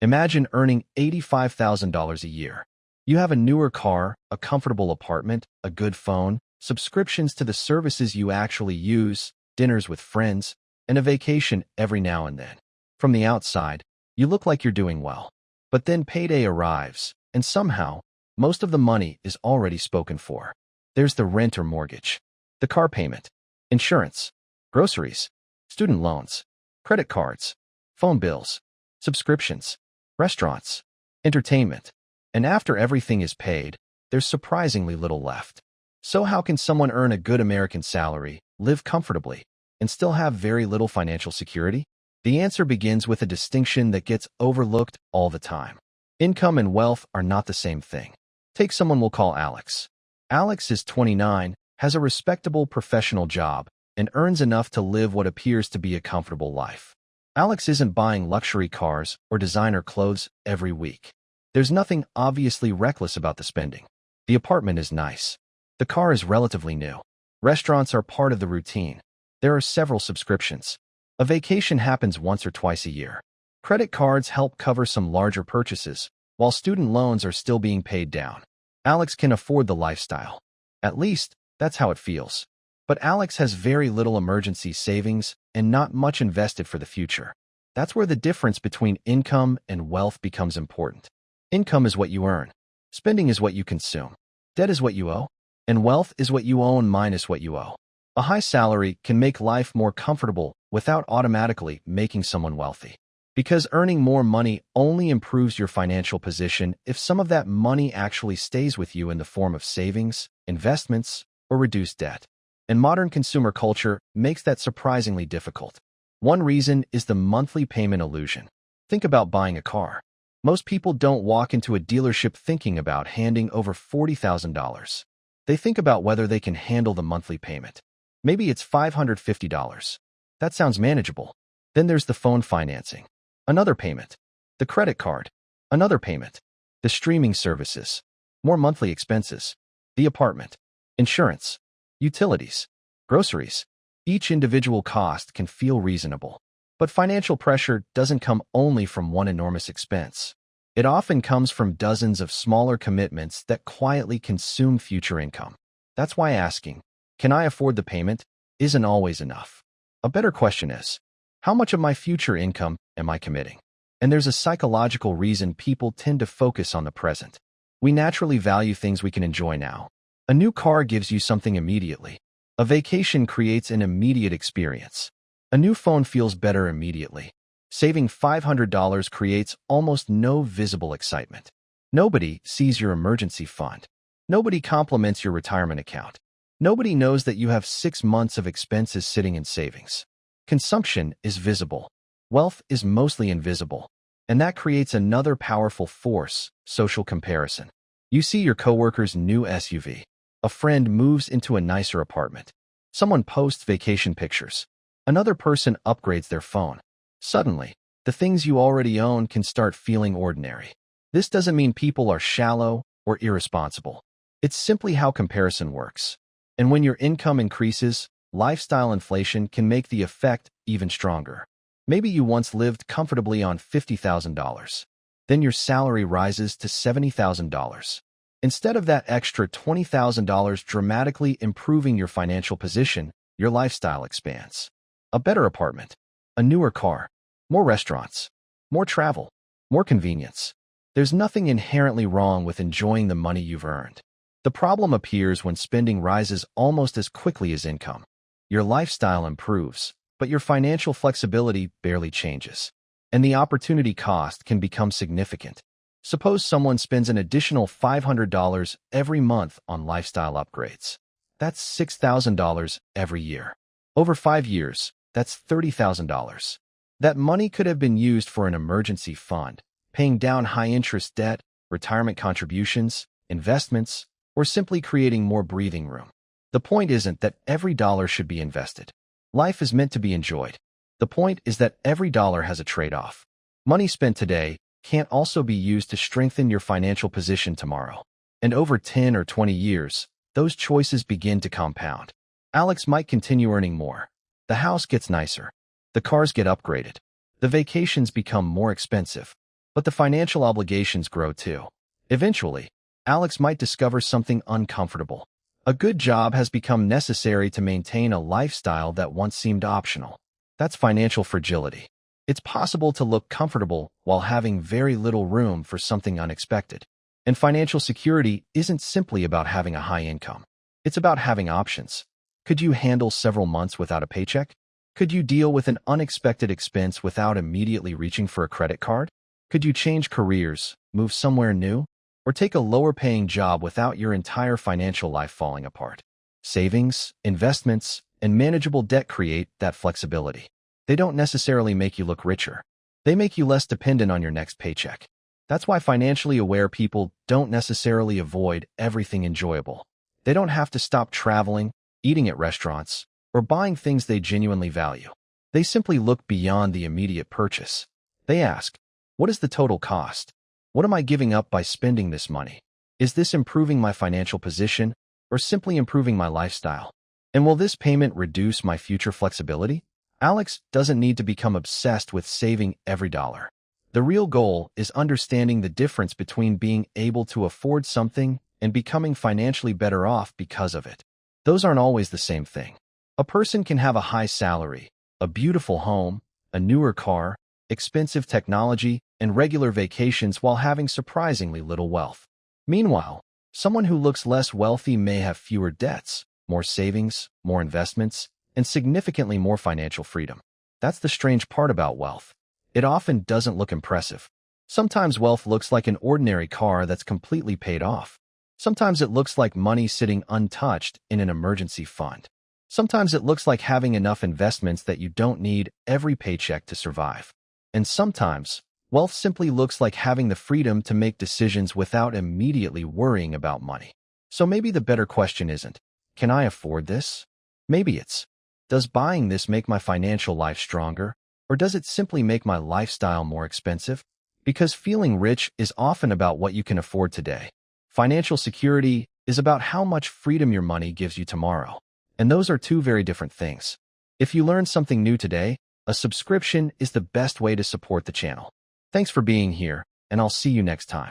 Imagine earning $85,000 a year. You have a newer car, a comfortable apartment, a good phone, subscriptions to the services you actually use, dinners with friends, and a vacation every now and then. From the outside, you look like you're doing well. But then payday arrives, and somehow, most of the money is already spoken for. There's the rent or mortgage, the car payment, insurance, groceries, student loans, credit cards, phone bills, subscriptions, restaurants, entertainment. And after everything is paid, there's surprisingly little left. So how can someone earn a good American salary, live comfortably, and still have very little financial security? The answer begins with a distinction that gets overlooked all the time. Income and wealth are not the same thing. Take someone we'll call Alex. Alex is 29, has a respectable professional job, and earns enough to live what appears to be a comfortable life. Alex isn't buying luxury cars or designer clothes every week. There's nothing obviously reckless about the spending. The apartment is nice. The car is relatively new. Restaurants are part of the routine. There are several subscriptions. A vacation happens once or twice a year. Credit cards help cover some larger purchases, while student loans are still being paid down. Alex can afford the lifestyle. At least, that's how it feels. But Alex has very little emergency savings and not much invested for the future. That's where the difference between income and wealth becomes important. Income is what you earn. Spending is what you consume. Debt is what you owe. And wealth is what you own minus what you owe. A high salary can make life more comfortable without automatically making someone wealthy. Because earning more money only improves your financial position if some of that money actually stays with you in the form of savings, investments, or reduced debt. And modern consumer culture makes that surprisingly difficult. One reason is the monthly payment illusion. Think about buying a car. Most people don't walk into a dealership thinking about handing over $40,000. They think about whether they can handle the monthly payment. Maybe it's $550. That sounds manageable. Then there's the phone financing. Another payment. The credit card. Another payment. The streaming services. More monthly expenses. The apartment. Insurance. Utilities. Groceries. Each individual cost can feel reasonable. But financial pressure doesn't come only from one enormous expense. It often comes from dozens of smaller commitments that quietly consume future income. That's why asking, "Can I afford the payment?" isn't always enough. A better question is, how much of my future income am I committing? And there's a psychological reason people tend to focus on the present. We naturally value things we can enjoy now. A new car gives you something immediately. A vacation creates an immediate experience. A new phone feels better immediately. Saving $500 creates almost no visible excitement. Nobody sees your emergency fund. Nobody compliments your retirement account. Nobody knows that you have 6 months of expenses sitting in savings. Consumption is visible. Wealth is mostly invisible. And that creates another powerful force, social comparison. You see your coworker's new SUV. A friend moves into a nicer apartment. Someone posts vacation pictures. Another person upgrades their phone. Suddenly, the things you already own can start feeling ordinary. This doesn't mean people are shallow or irresponsible. It's simply how comparison works. And when your income increases, lifestyle inflation can make the effect even stronger. Maybe you once lived comfortably on $50,000. Then your salary rises to $70,000. Instead of that extra $20,000 dramatically improving your financial position, your lifestyle expands. A better apartment, a newer car, more restaurants, more travel, more convenience. There's nothing inherently wrong with enjoying the money you've earned. The problem appears when spending rises almost as quickly as income. Your lifestyle improves, but your financial flexibility barely changes. And the opportunity cost can become significant. Suppose someone spends an additional $500 every month on lifestyle upgrades. That's $6,000 every year. Over 5 years, that's $30,000. That money could have been used for an emergency fund, paying down high-interest debt, retirement contributions, investments, or simply creating more breathing room. The point isn't that every dollar should be invested. Life is meant to be enjoyed. The point is that every dollar has a trade-off. Money spent today can't also be used to strengthen your financial position tomorrow. And over 10 or 20 years, those choices begin to compound. Alex might continue earning more. The house gets nicer. The cars get upgraded. The vacations become more expensive. But the financial obligations grow too. Eventually, Alex might discover something uncomfortable. A good job has become necessary to maintain a lifestyle that once seemed optional. That's financial fragility. It's possible to look comfortable while having very little room for something unexpected. And financial security isn't simply about having a high income. It's about having options. Could you handle several months without a paycheck? Could you deal with an unexpected expense without immediately reaching for a credit card? Could you change careers, move somewhere new, or take a lower-paying job without your entire financial life falling apart? Savings, investments, and manageable debt create that flexibility. They don't necessarily make you look richer. They make you less dependent on your next paycheck. That's why financially aware people don't necessarily avoid everything enjoyable. They don't have to stop traveling, eating at restaurants, or buying things they genuinely value. They simply look beyond the immediate purchase. They ask, what is the total cost? What am I giving up by spending this money? Is this improving my financial position or simply improving my lifestyle? And will this payment reduce my future flexibility? Alex doesn't need to become obsessed with saving every dollar. The real goal is understanding the difference between being able to afford something and becoming financially better off because of it. Those aren't always the same thing. A person can have a high salary, a beautiful home, a newer car, expensive technology, and regular vacations while having surprisingly little wealth. Meanwhile, someone who looks less wealthy may have fewer debts, more savings, more investments, and significantly more financial freedom. That's the strange part about wealth. It often doesn't look impressive. Sometimes wealth looks like an ordinary car that's completely paid off. Sometimes it looks like money sitting untouched in an emergency fund. Sometimes it looks like having enough investments that you don't need every paycheck to survive. And sometimes, wealth simply looks like having the freedom to make decisions without immediately worrying about money. So maybe the better question isn't, can I afford this? Maybe it's, does buying this make my financial life stronger, or does it simply make my lifestyle more expensive? Because feeling rich is often about what you can afford today. Financial security is about how much freedom your money gives you tomorrow. And those are two very different things. If you learned something new today, a subscription is the best way to support the channel. Thanks for being here, and I'll see you next time.